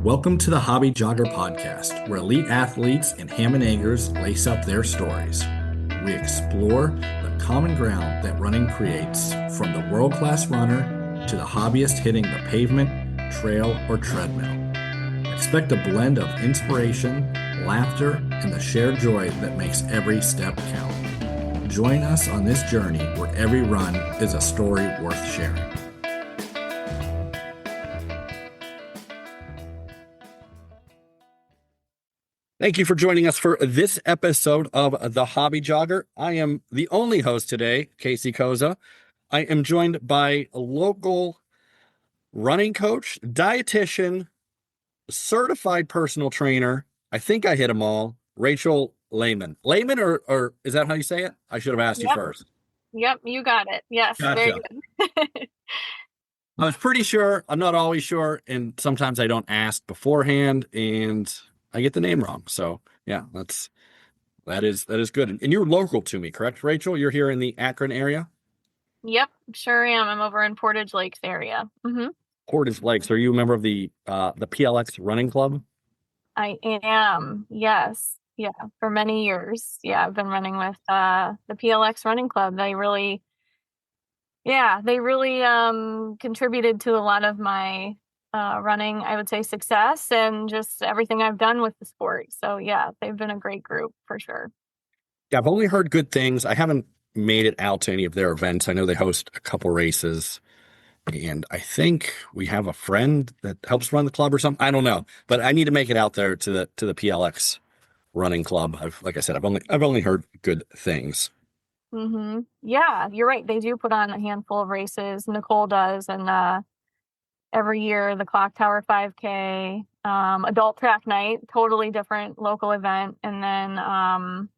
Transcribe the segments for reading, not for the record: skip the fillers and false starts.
Welcome to the Hobby Jogger Podcast, where elite athletes and ham and eggers lace up their stories. We explore the common ground that running creates, from the world-class runner to the hobbyist hitting the pavement, trail, or treadmill. Expect a blend of inspiration, laughter, and the shared joy that makes every step count. Join us on this journey where every run is a story worth sharing. Thank you for joining us for this episode of The Hobby Jogger. I am the only host today, Casey Koza. I am joined by a local running coach, dietitian, certified personal trainer. I think I hit them all. Rachel Laymon. Laymon, or is that how you say it? I should have asked you first. Yep, you got it. Yes, Gotcha. very good. I was pretty sure. I'm not always sure, and sometimes I don't ask beforehand, and I get the name wrong. So yeah, that is good. And you're local to me, correct, Rachel? You're here in the Akron area? Yep, sure am. I'm over in Portage Lakes area. Portage Lakes. Are you a member of the PLX running club? I am. Yes. Yeah, for many years. Yeah, I've been running with the PLX running club. They really contributed to a lot of my running, I would say, success and just everything I've done with the sport. So yeah, they've been a great group for sure. Yeah, I've only heard good things. I haven't made it out to any of their events. I know they host a couple races, and I think we have a friend that helps run the club or something. I don't know, but I need to make it out there to the PLX running club. Like I said, I've only heard good things. Yeah, you're right. They do put on a handful of races. Nicole does, and every year the Clock Tower 5K, adult track night, totally different local event, and then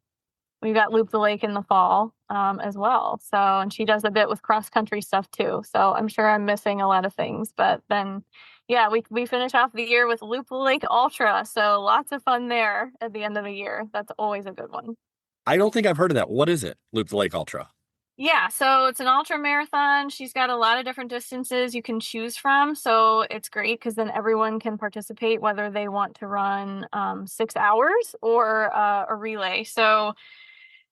we've got Loop the Lake in the fall as well. So, and she does a bit with cross country stuff too. So I'm sure I'm missing a lot of things, but then yeah, we finish off the year with Loop the Lake Ultra. So lots of fun there at the end of the year. That's always a good one. I don't think I've heard of that. What is it? Loop the Lake Ultra. Yeah, so it's an ultra marathon. She's got a lot of different distances you can choose from. So it's great because then everyone can participate, whether they want to run 6 hours or a relay. So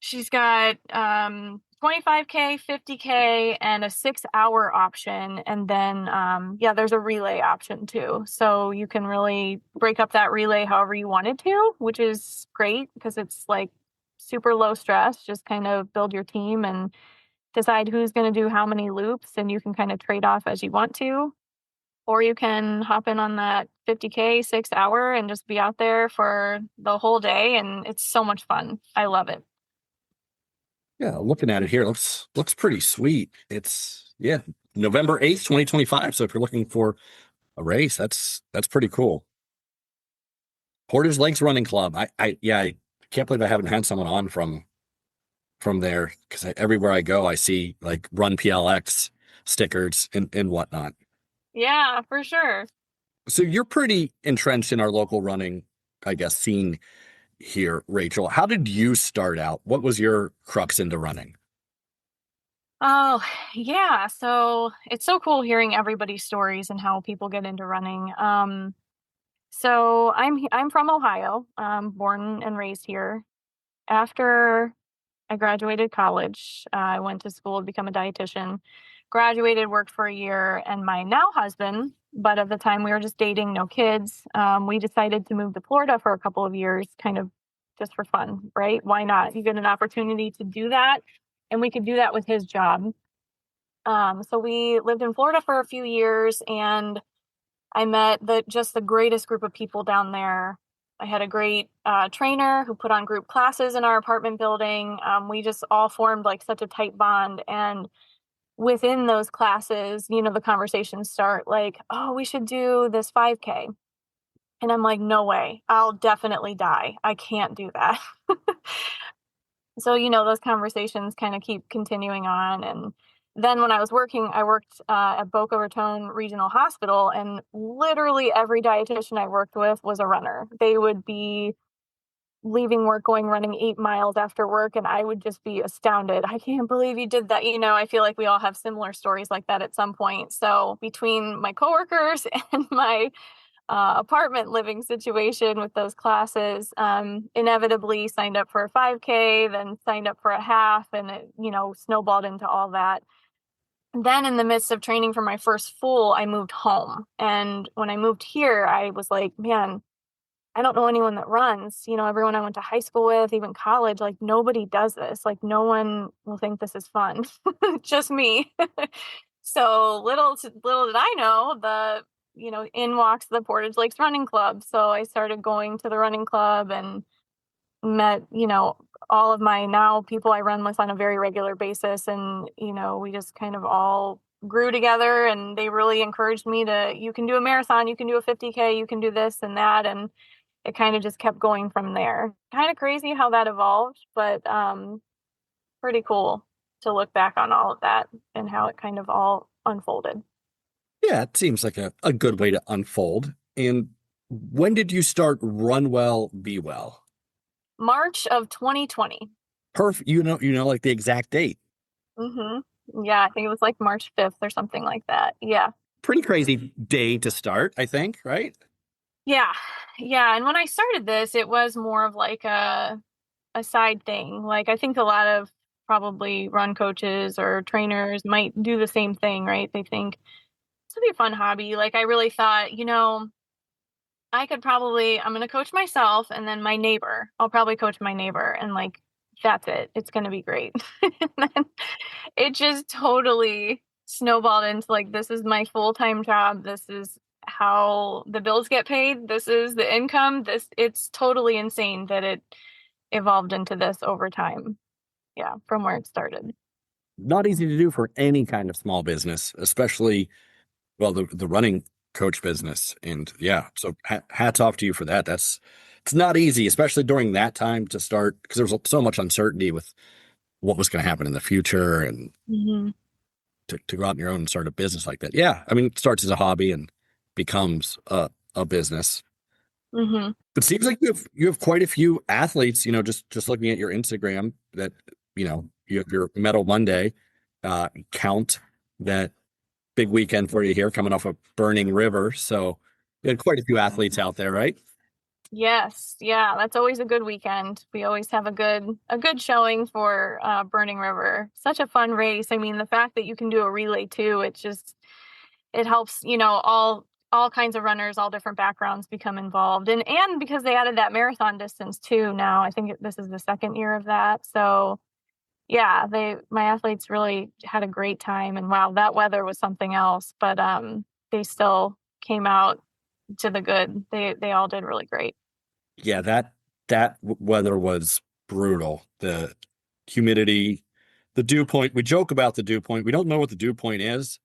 she's got 25K, 50K, and a 6 hour option. And then, there's a relay option too. So you can really break up that relay however you wanted to, which is great because it's like super low stress. Just kind of build your team and decide who's going to do how many loops, and you can kind of trade off as you want to. Or you can hop in on that 50K 6 hour and just be out there for the whole day. And it's so much fun. I love it. Yeah, looking at it here, looks pretty sweet. It's November 8th, 2025. So if you're looking for a race, that's pretty cool. Portage Lakes Running Club. I can't believe I haven't had someone on from there, because everywhere I go, I see like Run PLX stickers and whatnot. Yeah, for sure. So you're pretty entrenched in our local running, I guess, scene here, Rachel. How did you start out? What was your crux into running? Oh, yeah. So it's so cool hearing everybody's stories and how people get into running. So I'm from Ohio, born and raised here. After I graduated college, I went to school to become a dietitian. Graduated, worked for a year, and my now husband, but at the time we were just dating, no kids. We decided to move to Florida for a couple of years, kind of just for fun, right? Why not? You get an opportunity to do that, and we could do that with his job. So we lived in Florida for a few years, and I met the greatest group of people down there. I had a great trainer who put on group classes in our apartment building. We just all formed like such a tight bond. And within those classes, the conversations start like, oh, we should do this 5K. And I'm like, no way, I'll definitely die. I can't do that. So, those conversations kind of keep continuing on. And then when I worked at Boca Raton Regional Hospital, and literally every dietitian I worked with was a runner. They would be leaving work, running 8 miles after work, and I would just be astounded. I can't believe you did that. I feel like we all have similar stories like that at some point. So between my coworkers and my apartment living situation with those classes. Inevitably signed up for a 5K, then signed up for a half, and it, snowballed into all that. Then in the midst of training for my first full, I moved home. And when I moved here, I was like, man, I don't know anyone that runs. Everyone I went to high school with, even college, like nobody does this. Like no one will think this is fun. Just me. So little did I know in walks the Portage Lakes Running Club. So I started going to the running club and met, all of my now people I run with on a very regular basis. And, we just kind of all grew together, and they really encouraged me to, you can do a marathon, you can do a 50K, you can do this and that. And it kind of just kept going from there. Kind of crazy how that evolved, but pretty cool to look back on all of that and how it kind of all unfolded. Yeah, it seems like a good way to unfold. And when did you start Run Well, Be Well? March of 2020. Perfect. Like the exact date. Yeah, I think it was like March 5th or something like that. Yeah. Pretty crazy day to start, I think, right? Yeah. Yeah. And when I started this, it was more of like a side thing. Like I think a lot of probably run coaches or trainers might do the same thing, right? They think this would be a fun hobby. Like I really thought, I'm going to coach myself, and then I'll probably coach my neighbor, and like, that's it. It's going to be great. And then it just totally snowballed into like, this is my full-time job. This is how the bills get paid. This is the income. It's totally insane that it evolved into this over time. Yeah. From where it started. Not easy to do for any kind of small business, especially, well, the running coach business. And yeah, so hats off to you for that. It's not easy, especially during that time to start, because there was so much uncertainty with what was going to happen in the future, and to go out on your own and start a business like that. Yeah. I mean, it starts as a hobby and becomes a business. It seems like you have quite a few athletes, just looking at your Instagram, that, you have your Medal Monday count, that big weekend for you here coming off of Burning River. So you had quite a few athletes out there, right? Yes. Yeah. That's always a good weekend. We always have a good showing for Burning River. Such a fun race. I mean, the fact that you can do a relay too, it helps, all kinds of runners, all different backgrounds become involved. And because they added that marathon distance too now, I think this is the second year of that. So yeah, my athletes really had a great time, and wow, that weather was something else, but they still came out to the good. They all did really great. Yeah, that weather was brutal. The humidity, the dew point. We joke about the dew point. We don't know what the dew point is,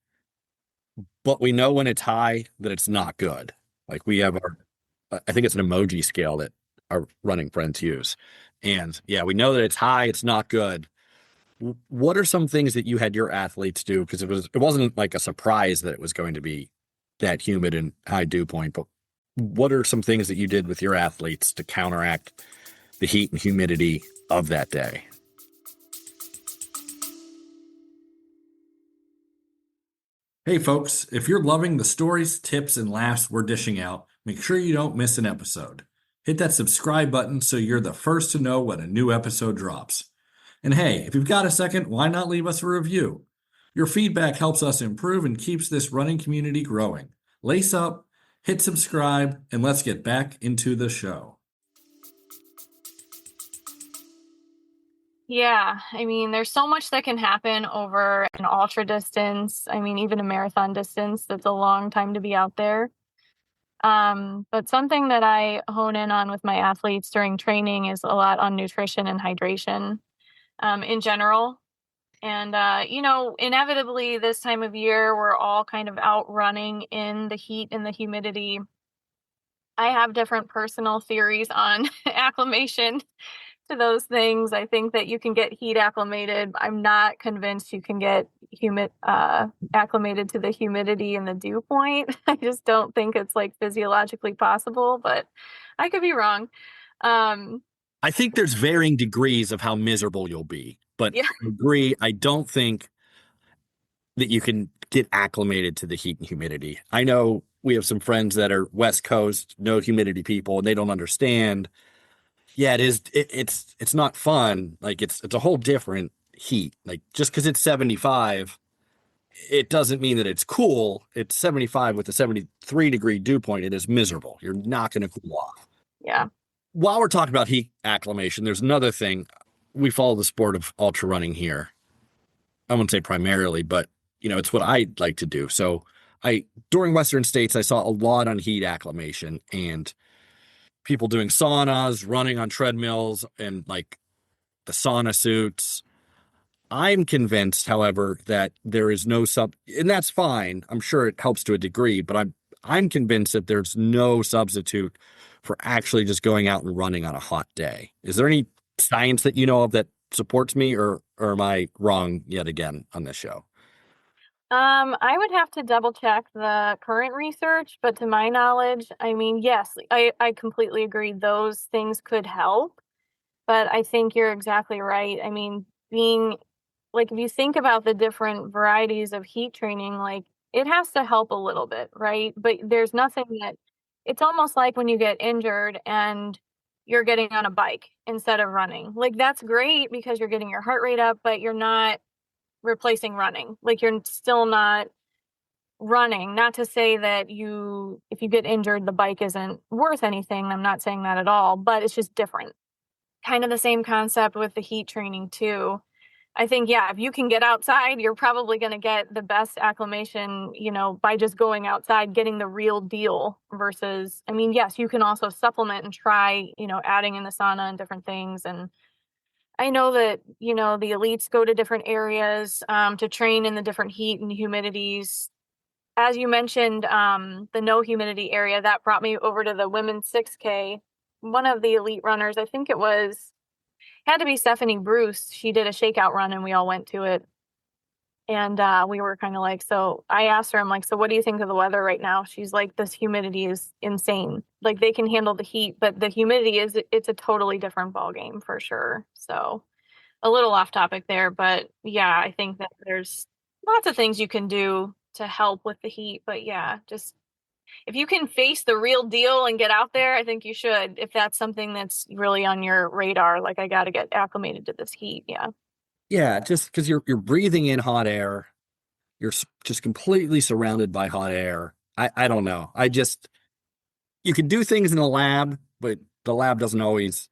but we know when it's high that it's not good. Like we have I think it's an emoji scale that our running friends use. And yeah, we know that it's high, it's not good. What are some things that you had your athletes do? Because it wasn't like a surprise that it was going to be that humid and high dew point, but what are some things that you did with your athletes to counteract the heat and humidity of that day? Hey folks, if you're loving the stories, tips, and laughs we're dishing out, make sure you don't miss an episode. Hit that subscribe button so you're the first to know when a new episode drops. And hey, if you've got a second, why not leave us a review? Your feedback helps us improve and keeps this running community growing. Lace up, hit subscribe, and let's get back into the show. Yeah, I mean, there's so much that can happen over an ultra distance. I mean, even a marathon distance, that's a long time to be out there. But something that I hone in on with my athletes during training is a lot on nutrition and hydration in general. And, inevitably this time of year, we're all kind of out running in the heat and the humidity. I have different personal theories on acclimation to those things. I think that you can get heat acclimated. I'm not convinced you can get acclimated to the humidity and the dew point. I just don't think it's like physiologically possible, but I could be wrong. I think there's varying degrees of how miserable you'll be, but Yeah. I agree. I don't think that you can get acclimated to the heat and humidity. I know we have some friends that are West Coast, no humidity people, and they don't understand. Yeah, it is. It's not fun. Like it's a whole different heat. Like just because it's 75, it doesn't mean that it's cool. It's 75 with a 73-degree dew point. It is miserable. You're not going to cool off. Yeah. While we're talking about heat acclimation, there's another thing. We follow the sport of ultra running here. I wouldn't say primarily, but it's what I like to do. So I during Western states, I saw a lot on heat acclimation and people doing saunas, running on treadmills, and like the sauna suits. I'm convinced, however, that there is no and that's fine. I'm sure it helps to a degree, but I'm convinced that there's no substitute for actually just going out and running on a hot day. Is there any science that you know of that supports me, or am I wrong yet again on this show? I would have to double check the current research, but to my knowledge, I mean, yes, I completely agree. Those things could help, but I think you're exactly right. I mean, being like, if you think about the different varieties of heat training, like it has to help a little bit, right? But there's nothing that it's almost like when you get injured and you're getting on a bike instead of running. Like that's great because you're getting your heart rate up, but you're not replacing running. Like you're still not running. Not to say that if you get injured, the bike isn't worth anything. I'm not saying that at all, but it's just different. Kind of the same concept with the heat training too. I think, yeah, if you can get outside, you're probably going to get the best acclimation, by just going outside, getting the real deal versus, I mean, yes, you can also supplement and try, adding in the sauna and different things. And I know that, the elites go to different areas to train in the different heat and humidities. As you mentioned, the no humidity area, that brought me over to the women's 6K. One of the elite runners, I think had to be Stephanie Bruce. She did a shakeout run and we all went to it. And we were kind of like, so I asked her, I'm like, so what do you think of the weather right now? She's like, this humidity is insane. Like they can handle the heat, but the humidity it's a totally different ball game for sure. So a little off topic there, but yeah, I think that there's lots of things you can do to help with the heat. But yeah, just if you can face the real deal and get out there, I think you should. If that's something that's really on your radar, like I got to get acclimated to this heat. Yeah. Yeah, just because you're breathing in hot air, you're just completely surrounded by hot air. I don't know. You can do things in a lab, but the lab doesn't always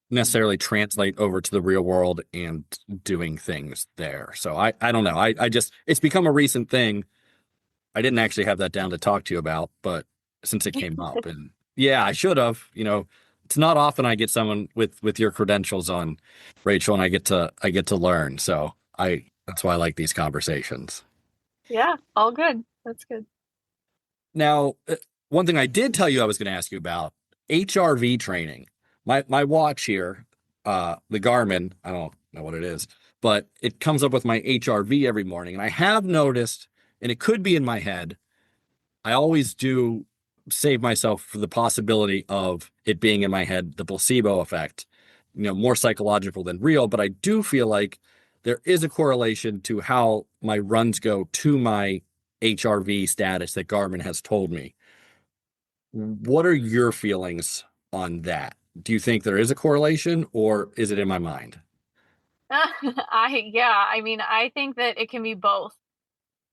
necessarily translate over to the real world and doing things there. So I don't know. I just it's become a recent thing. I didn't actually have that down to talk to you about, but since it came up, and yeah, I should have. It's not often I get someone with your credentials on, Rachel, and I get to learn. So that's why I like these conversations. Yeah, all good. That's good. Now, one thing I did tell you I was going to ask you about HRV training. My watch here, the Garmin, I don't know what it is, but it comes up with my HRV every morning, and I have noticed, and it could be in my head, I always do save myself for the possibility of it being in my head, the placebo effect, more psychological than real. But I do feel like there is a correlation to how my runs go to my HRV status that Garmin has told me. What are your feelings on that? Do you think there is a correlation or is it in my mind? I mean, I think that it can be both.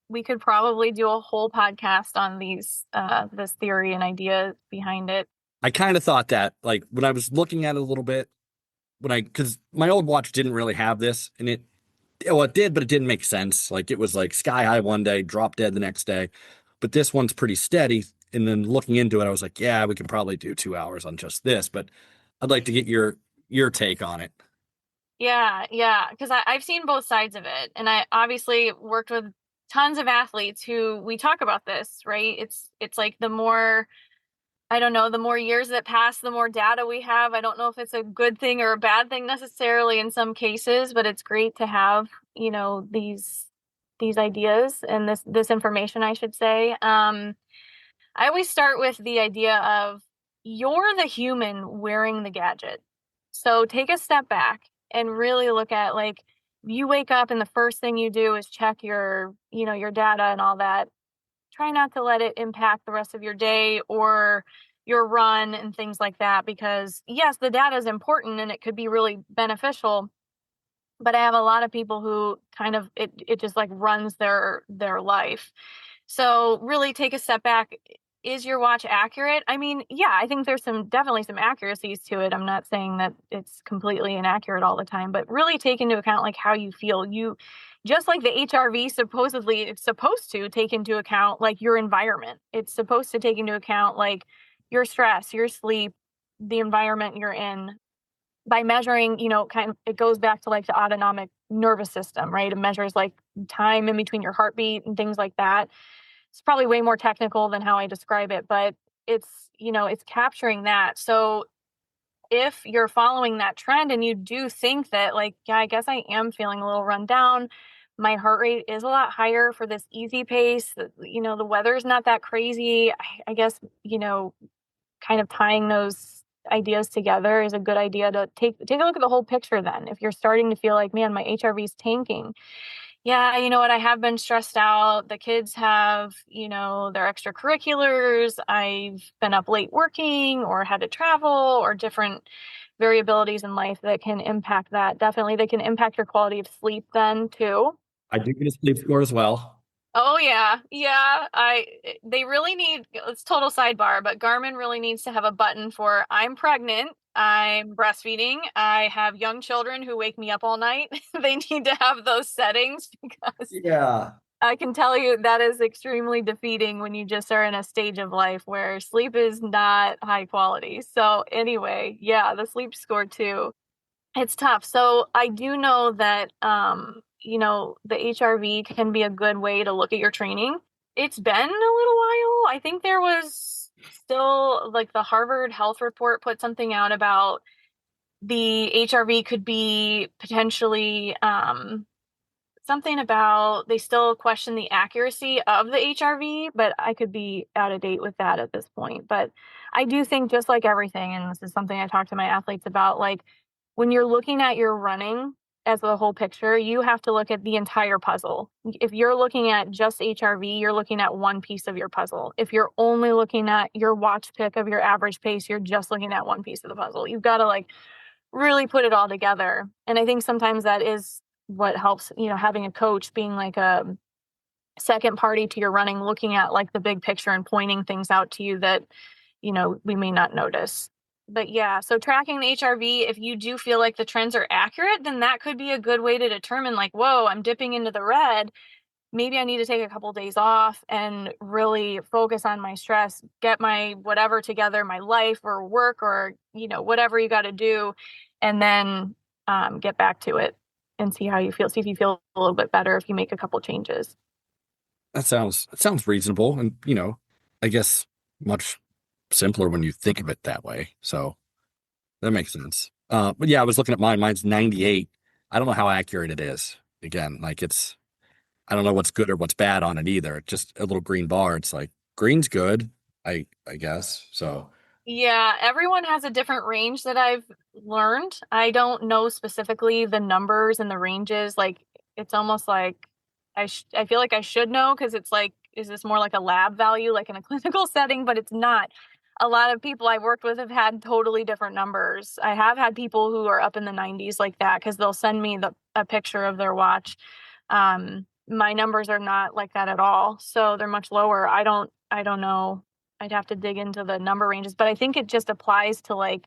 We could probably do a whole podcast on this theory and idea behind it. I kind of thought that, like, when I was looking at it a little bit, because my old watch didn't really have this, and it did, but it didn't make sense. Like, it was like sky high one day, drop dead the next day. But this one's pretty steady. And then looking into it, I was like, yeah, we could probably do 2 hours on just this, but I'd like to get your take on it. Yeah, because I've seen both sides of it, and I obviously worked with tons of athletes who we talk about this, right? It's like the more, I don't know, the more years that pass, the more data we have. I don't know if it's a good thing or a bad thing necessarily in some cases, but it's great to have, these ideas and this information, I should say. I always start with the idea of you're the human wearing the gadget. So take a step back and really look at, like, you wake up and the first thing you do is check your data and all that. try not to let it impact the rest of your day or your run and things like that, because yes, the data is important and it could be really beneficial, but I have a lot of people who kind of it just like runs their life. So really take a step back. Is your watch accurate? I mean, yeah, I think there's definitely some accuracies to it. I'm not saying that it's completely inaccurate all the time, but really take into account like how you feel. You just like the HRV, supposedly it's supposed to take into account like your environment. It's supposed to take into account like your stress, your sleep, the environment you're in, by measuring, kind of, it goes back to like the autonomic nervous system, right? It measures like time in between your heartbeat and things like that. It's probably way more technical than how I describe it, but it's capturing that. So if you're following that trend and you do think that like, yeah, I guess I am feeling a little run down. My heart rate is a lot higher for this easy pace. The weather's not that crazy. I guess, kind of tying those ideas together is a good idea to take a look at the whole picture then. If you're starting to feel like, man, my HRV is tanking. Yeah, you know what? I have been stressed out. The kids have, their extracurriculars. I've been up late working or had to travel or different variabilities in life that can impact that. Definitely, they can impact your quality of sleep then too. I do get a sleep score as well. Oh yeah. Yeah. They really need, it's total sidebar, but Garmin really needs to have a button for I'm pregnant, I'm breastfeeding, I have young children who wake me up all night. They need to have those settings because Yeah. I can tell you that is extremely defeating when you just are in a stage of life where sleep is not high quality. So anyway, yeah, the sleep score too. It's tough. So I do know that, the HRV can be a good way to look at your training. It's been a little while. I think there was still like the Harvard Health Report put something out about the HRV could be potentially, something about they still question the accuracy of the HRV, but I could be out of date with that at this point. But I do think just like everything, and this is something I talk to my athletes about, like when you're looking at your running as the whole picture, you have to look at the entire puzzle. If you're looking at just HRV, you're looking at one piece of your puzzle. If you're only looking at your watch pick of your average pace, you're just looking at one piece of the puzzle. You've got to like really put it all together. And I think sometimes that is what helps, having a coach being like a second party to your running, looking at like the big picture and pointing things out to you that, we may not notice. But yeah, so tracking the HRV, if you do feel like the trends are accurate, then that could be a good way to determine like, whoa, I'm dipping into the red. Maybe I need to take a couple days off and really focus on my stress, get my whatever together, my life or work or, whatever you got to do, and then get back to it and see how you feel. See if you feel a little bit better if you make a couple changes. That sounds reasonable, and I guess much simpler when you think of it that way. So that makes sense. But yeah, I was looking at mine. Mine's 98. I don't know how accurate it is. Again, like I don't know what's good or what's bad on it either. It's just a little green bar. It's like green's good, I guess. So Yeah, everyone has a different range that I've learned. I don't know specifically the numbers and the ranges. Like it's almost like I feel like I should know because it's like, is this more like a lab value, like in a clinical setting? But it's not. A lot of people I've worked with have had totally different numbers. I have had people who are up in the 90s like that because they'll send me a picture of their watch. My numbers are not like that at all, so they're much lower. I don't know. I'd have to dig into the number ranges, but I think it just applies to like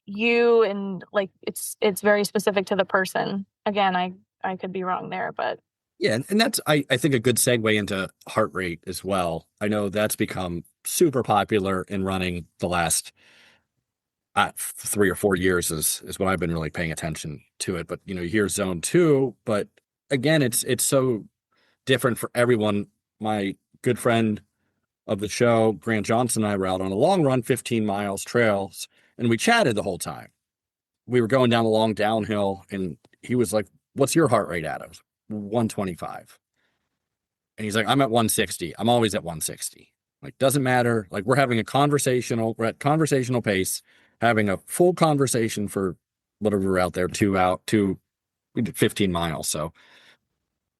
you and like it's very specific to the person. Again, I could be wrong there, but yeah, and that's I think a good segue into heart rate as well. I know that's become super popular in running the last 3 or 4 years is when I've been really paying attention to it. But you hear zone two, but again, it's so different for everyone. My good friend of the show, Grant Johnson, and I were out on a long run, 15 miles trails, and we chatted the whole time. We were going down a long downhill, and he was like, "What's your heart rate at?" I was 125. And he's like, "I'm at 160. I'm always at 160. Like, doesn't matter. Like, we're at conversational pace, having a full conversation for whatever we're out there, we did 15 miles. So,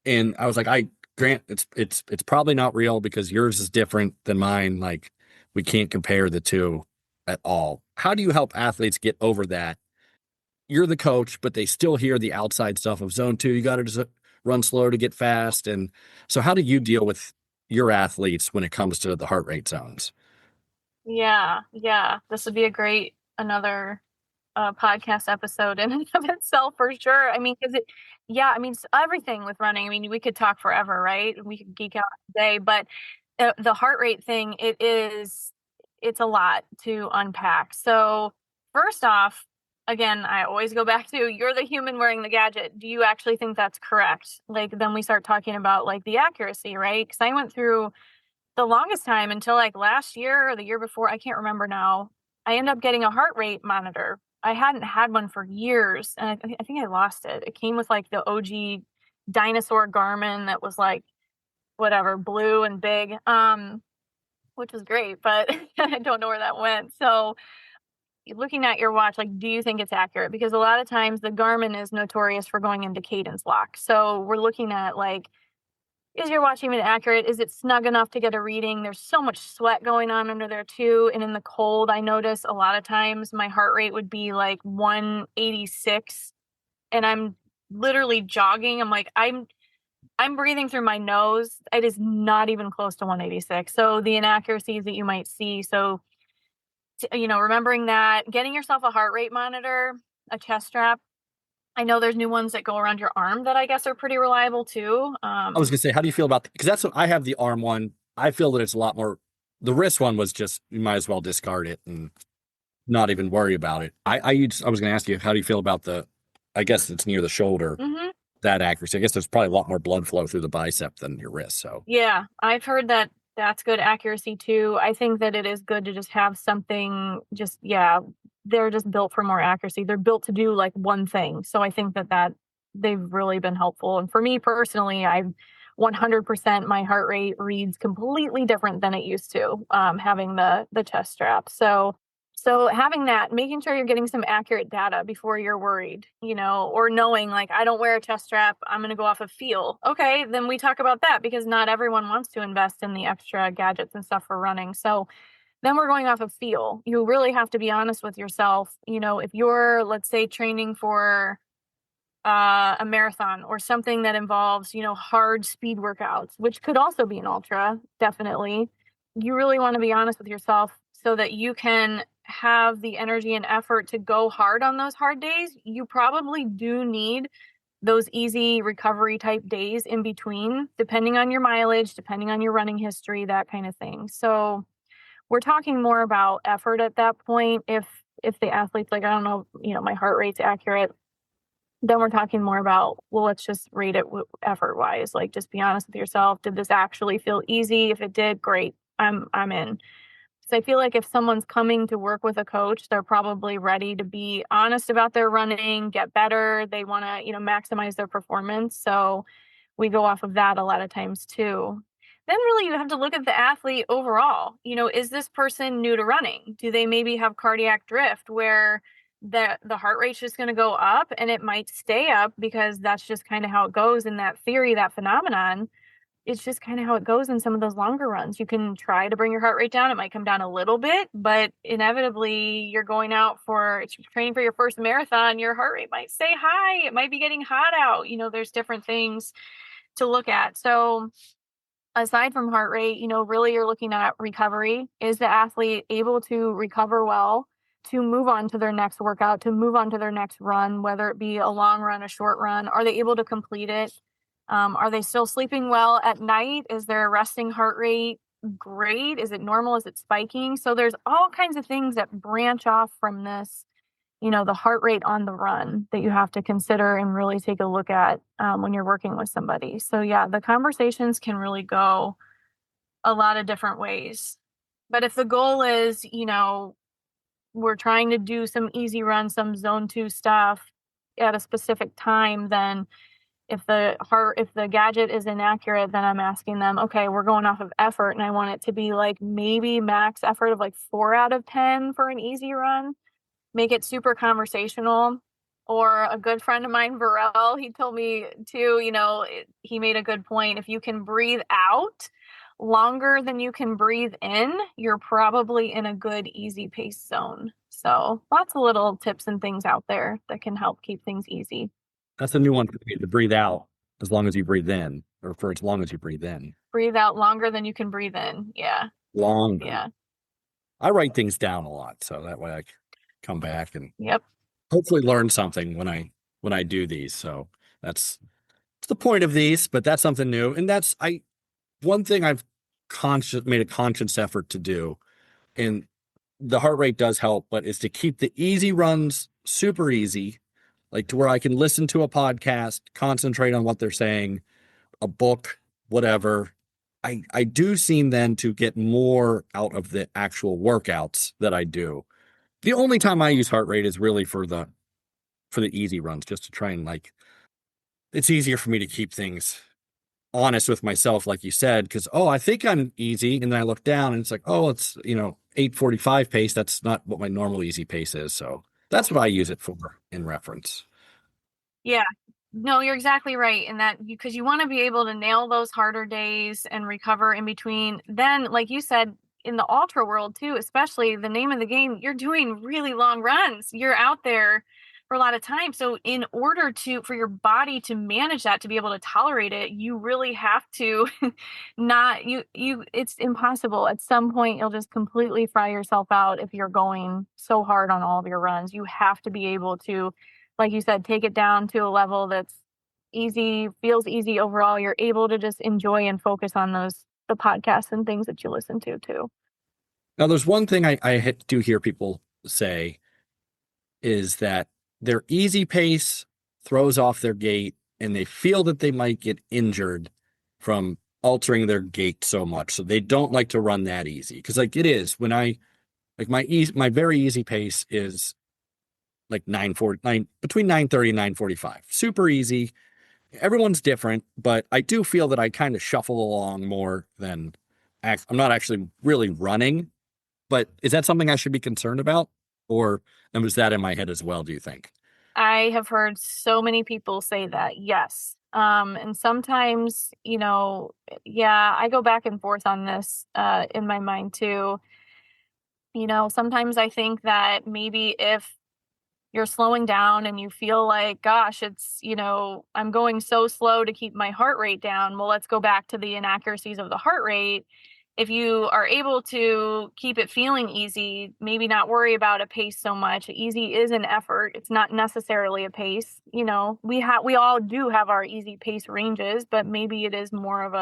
and I was like, Grant, it's probably not real because yours is different than mine. Like we can't compare the two at all. How do you help athletes get over that? You're the coach, but they still hear the outside stuff of zone two. You got to just run slow to get fast. And so how do you deal with your athletes when it comes to the heart rate zones? Yeah. This would be a great another podcast episode in and of itself for sure. I mean, because everything with running. I mean, we could talk forever, right? We could geek out today, but the heart rate thing, it's a lot to unpack. So first off, again, I always go back to you're the human wearing the gadget. Do you actually think that's correct? Like then we start talking about like the accuracy, right? Because I went through the longest time until like last year or the year before, I can't remember now. I ended up getting a heart rate monitor. I hadn't had one for years, and I think I lost it. It came with like the OG dinosaur Garmin that was like whatever, blue and big, which was great, but I don't know where that went. So looking at your watch, like, do you think it's accurate? Because a lot of times the Garmin is notorious for going into cadence lock. So we're looking at like, is your watch even accurate? Is it snug enough to get a reading? There's so much sweat going on under there too. And in the cold, I notice a lot of times my heart rate would be like 186 and I'm literally jogging. I'm like, I'm breathing through my nose. It is not even close to 186. So the inaccuracies that you might see. So, remembering that, getting yourself a heart rate monitor, a chest strap. I know there's new ones that go around your arm that I guess are pretty reliable too. I was gonna say, how do you feel about because that's what I have the arm one. I feel that it's a lot more. The wrist one was just you might as well discard it and not even worry about it. I was gonna ask you, how do you feel about the? I guess it's near the shoulder. Mhm. That accuracy. I guess there's probably a lot more blood flow through the bicep than your wrist. So Yeah, I've heard that that's good accuracy too. I think that it is good to just have something they're just built for more accuracy. They're built to do like one thing. So I think that they've really been helpful. And for me personally, I've 100% my heart rate reads completely different than it used to, having the chest strap. So having that, making sure you're getting some accurate data before you're worried, or knowing like, I don't wear a chest strap, I'm going to go off of feel. Okay, then we talk about that because not everyone wants to invest in the extra gadgets and stuff for running. So then we're going off of feel. You really have to be honest with yourself. If you're, let's say, training for a marathon or something that involves, hard speed workouts, which could also be an ultra, definitely. You really want to be honest with yourself so that you can have the energy and effort to go hard on those hard days. You probably do need those easy recovery type days in between, depending on your mileage, depending on your running history, that kind of thing. So we're talking more about effort at that point. If the athlete's like, I don't know, my heart rate's accurate, then we're talking more about, well, let's just rate it effort wise. Like, just be honest with yourself. Did this actually feel easy? If it did, great. I'm in. So I feel like if someone's coming to work with a coach, they're probably ready to be honest about their running, get better. They want to, maximize their performance. So we go off of that a lot of times too. Then really you have to look at the athlete overall. Is this person new to running? Do they maybe have cardiac drift where the heart rate's just going to go up and it might stay up because that's just kind of how it goes in that theory, that phenomenon. It's just kind of how it goes in some of those longer runs. You can try to bring your heart rate down. It might come down a little bit, but inevitably you're going out for training for your first marathon. Your heart rate might stay high. It might be getting hot out. There's different things to look at. So aside from heart rate, really you're looking at recovery. Is the athlete able to recover well to move on to their next workout, to move on to their next run, whether it be a long run, a short run? Are they able to complete it? Are they still sleeping well at night? Is their resting heart rate great? Is it normal? Is it spiking? So there's all kinds of things that branch off from this, the heart rate on the run that you have to consider and really take a look at when you're working with somebody. So yeah, the conversations can really go a lot of different ways. But if the goal is, we're trying to do some easy runs, some zone 2 stuff at a specific time, then if the gadget is inaccurate, then I'm asking them, okay, we're going off of effort and I want it to be like maybe max effort of like 4 out of 10 for an easy run. Make it super conversational. Or a good friend of mine, Varel, he told me too, he made a good point. If you can breathe out longer than you can breathe in, you're probably in a good, easy pace zone. So lots of little tips and things out there that can help keep things easy. That's a new one for me, to breathe out as long as you breathe in, or for as long as you breathe in. Breathe out longer than you can breathe in. Yeah. Longer. Yeah. I write things down a lot, so that way I can come back and Yep. hopefully learn something when I do these. So that's the point of these, but that's something new. And that's one thing I've made a conscious effort to do, and the heart rate does help, but is to keep the easy runs super easy, like to where I can listen to a podcast, concentrate on what they're saying, a book, whatever. I do seem then to get more out of the actual workouts that I do. The only time I use heart rate is really for the easy runs, just to try and it's easier for me to keep things honest with myself, like you said, because I think I'm easy, and then I look down and it's like, it's 8:45 pace. That's not what my normal easy pace is. So that's what I use it for in reference. Yeah. No, you're exactly right. And that because you want to be able to nail those harder days and recover in between. Then, like you said, in the ultra world too, especially the name of the game, you're doing really long runs. You're out there for a lot of time. So in order for your body to manage that, to be able to tolerate it, you really have to not it's impossible. At some point you'll just completely fry yourself out if you're going so hard on all of your runs. You have to be able to, like you said, take it down to a level that's easy, feels easy overall. You're able to just enjoy and focus on the podcasts and things that you listen to too. Now, there's one thing I do hear people say is that their easy pace throws off their gait, and they feel that they might get injured from altering their gait so much. So they don't like to run that easy. Because it is when my very easy pace is like 9:40, between 9:30 and 9:45. Super easy. Everyone's different, but I do feel that I kind of shuffle along more than I'm not actually really running. But is that something I should be concerned about? Or was that in my head as well, do you think? I have heard so many people say that, yes. And sometimes, yeah, I go back and forth on this in my mind too. Sometimes I think that maybe if you're slowing down and you feel like, gosh, I'm going so slow to keep my heart rate down. Well, let's go back to the inaccuracies of the heart rate. If you are able to keep it feeling easy, maybe not worry about a pace so much. Easy is an effort. It's not necessarily a pace. We all do have our easy pace ranges, but maybe it is more of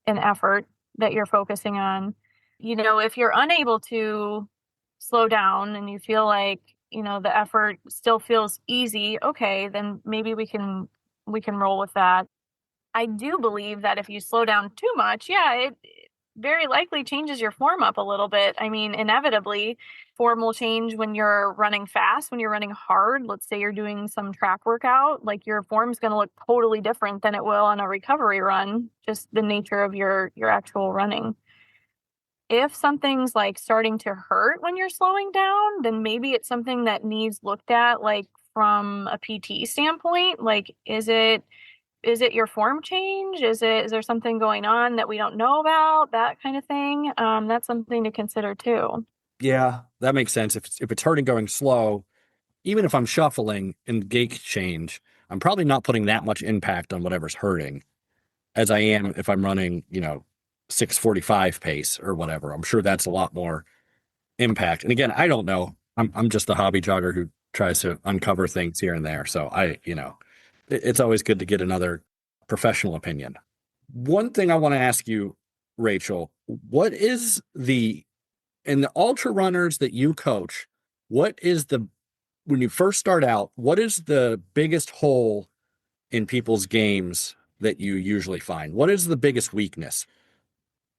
an effort that you're focusing on. If you're unable to slow down and you feel like, the effort still feels easy, okay, then maybe we can roll with that. I do believe that if you slow down too much, yeah, it very likely changes your form up a little bit. I mean, inevitably, form will change when you're running fast, when you're running hard. Let's say you're doing some track workout, like your form's going to look totally different than it will on a recovery run, just the nature of your actual running. If something's like starting to hurt when you're slowing down, then maybe it's something that needs looked at, like from a PT standpoint. Like, is it your form change? Is there something going on that we don't know about? That kind of thing. That's something to consider too. Yeah, that makes sense. If it's hurting going slow, even if I'm shuffling and gait change, I'm probably not putting that much impact on whatever's hurting as I am if I'm running, 6:45 pace or whatever. I'm sure that's a lot more impact. And again, I don't know. I'm just a hobby jogger who tries to uncover things here and there. So it's always good to get another professional opinion. One thing I want to ask you, Rachel, what is in the ultra runners that you coach, when you first start out, what is the biggest hole in people's games that you usually find? What is the biggest weakness?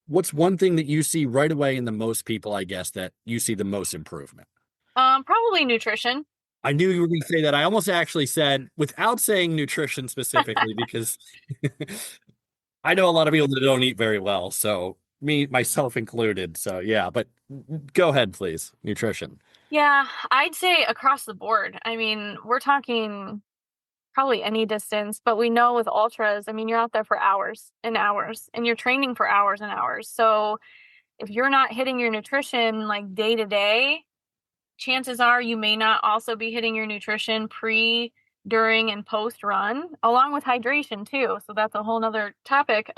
What's one thing that you see right away in the most people, I guess, that you see the most improvement? Probably nutrition. I knew you were going to say that. I almost actually said without saying nutrition specifically, because I know a lot of people that don't eat very well. So me myself included. So yeah, but go ahead, please. Nutrition. Yeah, I'd say across the board. I mean, we're talking probably any distance, but we know with ultras, I mean, you're out there for hours and hours and you're training for hours and hours. So if you're not hitting your nutrition like day to day, chances are you may not also be hitting your nutrition pre, during, and post run, along with hydration too. So that's a whole nother topic.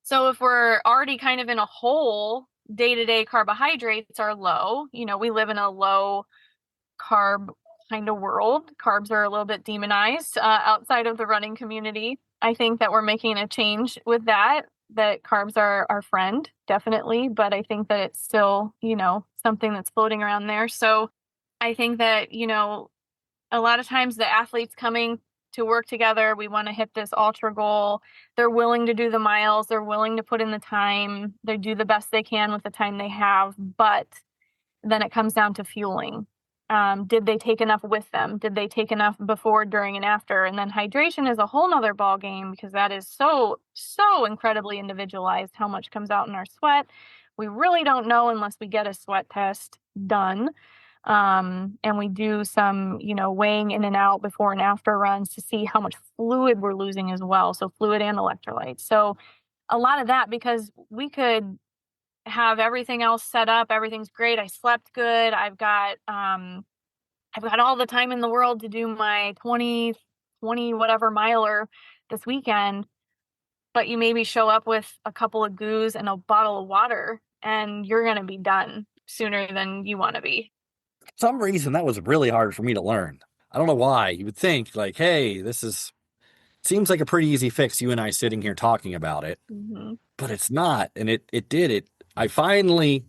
So if we're already kind of in a hole, day to day carbohydrates are low. You know, we live in a low carb kind of world. Carbs are a little bit demonized outside of the running community. I think that we're making a change with that, that carbs are our friend, definitely. But I think that it's still, you know, something that's floating around there. So I think that, you know, a lot of times the athletes coming to work together, we want to hit this ultra goal. They're willing to do the miles. They're willing to put in the time. They do the best they can with the time they have. But then it comes down to fueling. Did they take enough with them? Did they take enough before, during, and after? And then hydration is a whole nother ball game because that is so incredibly individualized how much comes out in our sweat. We really don't know unless we get a sweat test done. And we do some, you know, weighing in and out before and after runs to see how much fluid we're losing as well. So fluid and electrolytes. So a lot of that, because we could have everything else set up. Everything's great. I slept good. I've got all the time in the world to do my 20 whatever miler this weekend, but you maybe show up with a couple of goos and a bottle of water and you're going to be done sooner than you want to be. For some reason, that was really hard for me to learn. I don't know why. You would think like, hey, this is seems like a pretty easy fix. You and I sitting here talking about it, Mm-hmm. but it's not. And it did it. I finally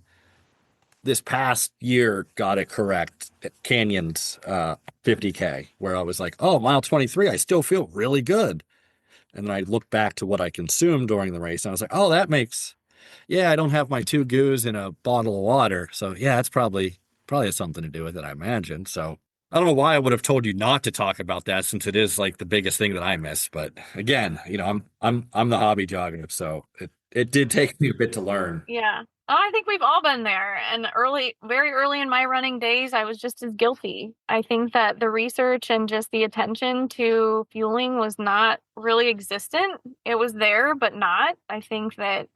this past year got it correct at Canyon's 50K, where I was like, oh, mile 23, I still feel really good. And then I looked back to what I consumed during the race, and I was like, oh, that makes, yeah, I don't have my two goos in a bottle of water. So yeah, it's probably has something to do with it, I imagine. So I don't know why I would have told you not to talk about that since it is like the biggest thing that I miss. But again, you know, I'm the hobby jogger, so it did take me a bit to learn. Yeah. Oh, I think we've all been there. And very early in my running days, I was just as guilty. I think that the research and just the attention to fueling was not really existent. It was there, but not. I think that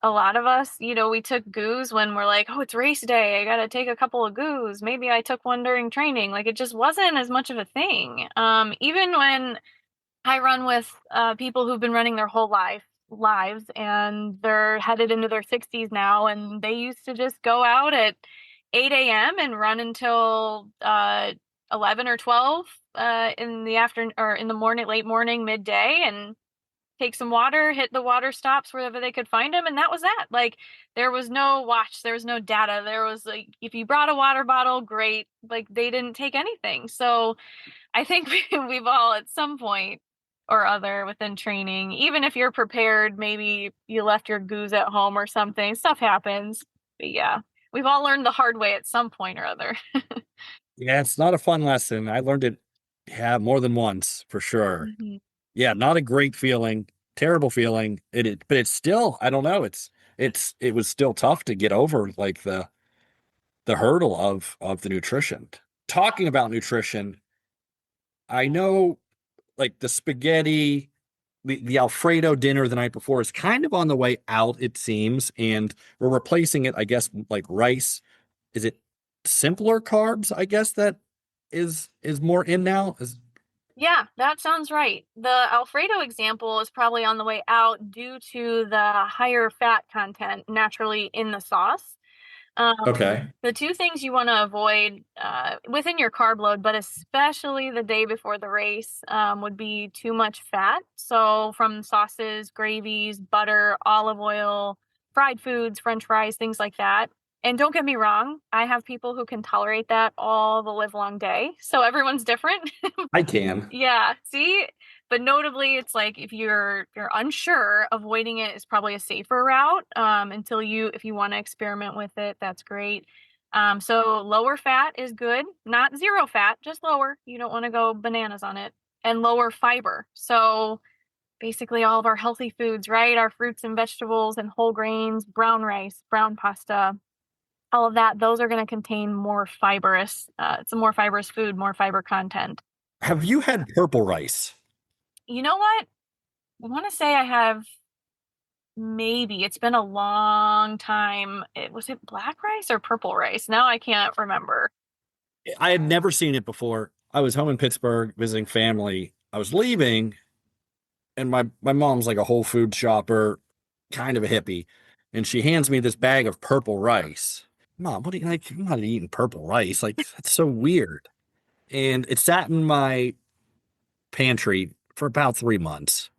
a lot of us, you know, we took goos when we're like, oh, it's race day. I got to take a couple of goos. Maybe I took one during training. Like it just wasn't as much of a thing. Even when I run with people who've been running their whole lives and they're headed into their 60s now, and they used to just go out at 8 a.m. and run until 11 or 12 in the afternoon or in the morning, late morning, midday, and take some water, hit the water stops wherever they could find them, and that was that. Like there was no watch, there was no data. There was like if you brought a water bottle, great. Like they didn't take anything. So I think we've all at some point or other within training, even if you're prepared, maybe you left your goos at home or something, stuff happens. But yeah, we've all learned the hard way at some point or other. Yeah, it's not a fun lesson. I learned it, yeah, more than once for sure. Mhm. Yeah, not a great feeling, terrible feeling. But it's still, I don't know. It was still tough to get over like the hurdle of the nutrition. Talking about nutrition, I know like the spaghetti, the Alfredo dinner the night before is kind of on the way out, it seems, and we're replacing it, I guess, like rice. Is it simpler carbs? I guess that is more in now. Yeah, that sounds right. The Alfredo example is probably on the way out due to the higher fat content naturally in the sauce. Okay. The two things you want to avoid within your carb load, but especially the day before the race, would be too much fat. So from sauces, gravies, butter, olive oil, fried foods, French fries, things like that. And don't get me wrong, I have people who can tolerate that all the live long day. So everyone's different. I can. Yeah, see? But notably, it's like if you're unsure, avoiding it is probably a safer route until if you want to experiment with it, that's great. So lower fat is good, not zero fat, just lower. You don't want to go bananas on it. And lower fiber. So basically all of our healthy foods, right? Our fruits and vegetables and whole grains, brown rice, brown pasta, all of that. Those are going to contain more fibrous. It's a more fibrous food, more fiber content. Have you had purple rice? You know what? I want to say I have. Maybe it's been a long time. Was it black rice or purple rice? Now I can't remember. I had never seen it before. I was home in Pittsburgh visiting family. I was leaving, and my mom's like a whole food shopper, kind of a hippie, and she hands me this bag of purple rice. Mom, what do you like? I'm not eating purple rice. Like, that's so weird. And it sat in my pantry for about 3 months.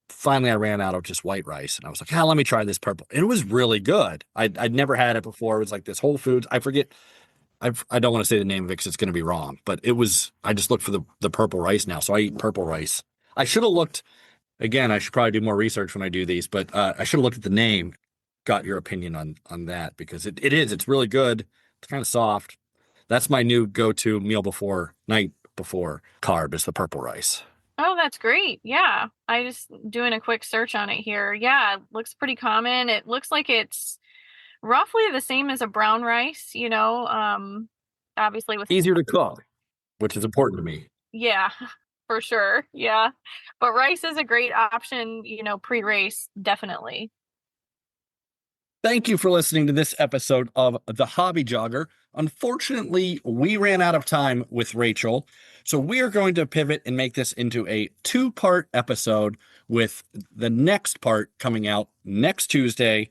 Finally, I ran out of just white rice, and I was like, let me try this purple. And it was really good. I'd never had it before. It was like this Whole Foods. I forget. I don't want to say the name of it because it's going to be wrong, but it was, I just looked for the purple rice now. So I eat purple rice. I should have looked, again, I should probably do more research when I do these, but I should have looked at the name, got your opinion on that, because it's really good. It's kind of soft. That's my new go-to night before carb is the purple rice. Oh, that's great. Yeah. I just doing a quick search on it here. Yeah, it looks pretty common. It looks like it's roughly the same as a brown rice, obviously with easier to cook, which is important to me. Yeah, for sure. Yeah. But rice is a great option, pre-race, definitely. Thank you for listening to this episode of The Hobby Jogger. Unfortunately, we ran out of time with Rachel, so we are going to pivot and make this into a 2-part episode with the next part coming out next Tuesday,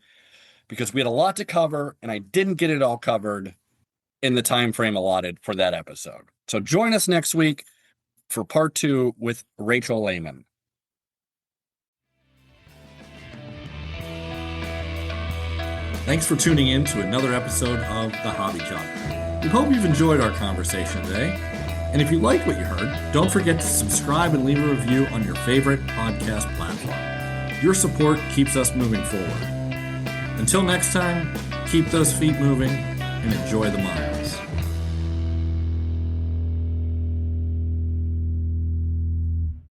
because we had a lot to cover and I didn't get it all covered in the time frame allotted for that episode. So join us next week for part 2 with Rachel Laymon. Thanks for tuning in to another episode of The Hobby Jogger. We hope you've enjoyed our conversation today. And if you liked what you heard, don't forget to subscribe and leave a review on your favorite podcast platform. Your support keeps us moving forward. Until next time, keep those feet moving and enjoy the miles.